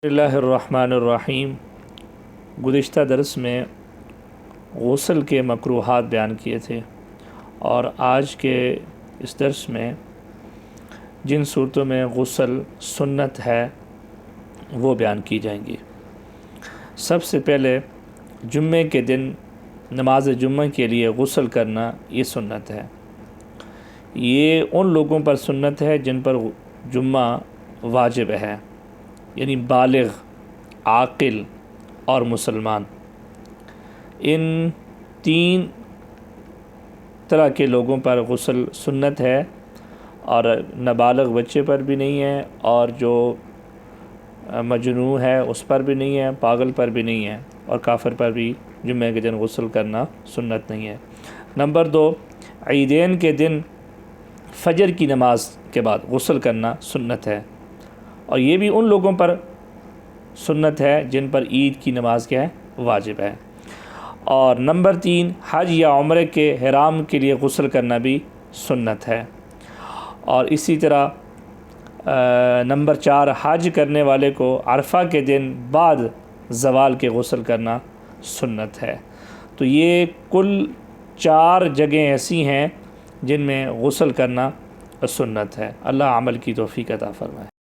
اللہ الرحمن الرحیم۔ گزشتہ درس میں غسل کے مکروہات بیان کیے تھے، اور آج کے اس درس میں جن صورتوں میں غسل سنت ہے وہ بیان کی جائیں گی۔ سب سے پہلے جمعے کے دن نماز جمعہ کے لیے غسل کرنا یہ سنت ہے۔ یہ ان لوگوں پر سنت ہے جن پر جمعہ واجب ہے، یعنی بالغ، عاقل اور مسلمان۔ ان تین طرح کے لوگوں پر غسل سنت ہے، اور نابالغ بچے پر بھی نہیں ہے، اور جو مجنون ہے اس پر بھی نہیں ہے، پاگل پر بھی نہیں ہے، اور کافر پر بھی جمعہ کے دن غسل کرنا سنت نہیں ہے۔ نمبر 2، عیدین کے دن فجر کی نماز کے بعد غسل کرنا سنت ہے، اور یہ بھی ان لوگوں پر سنت ہے جن پر عید کی نماز کیا ہے؟ واجب ہے۔ اور نمبر 3، حج یا عمرے کے احرام کے لیے غسل کرنا بھی سنت ہے۔ اور اسی طرح نمبر 4، حج کرنے والے کو عرفہ کے دن بعد زوال کے غسل کرنا سنت ہے۔ تو یہ کل 4 جگہیں ایسی ہیں جن میں غسل کرنا سنت ہے۔ اللہ عمل کی توفیق عطا فرمائے۔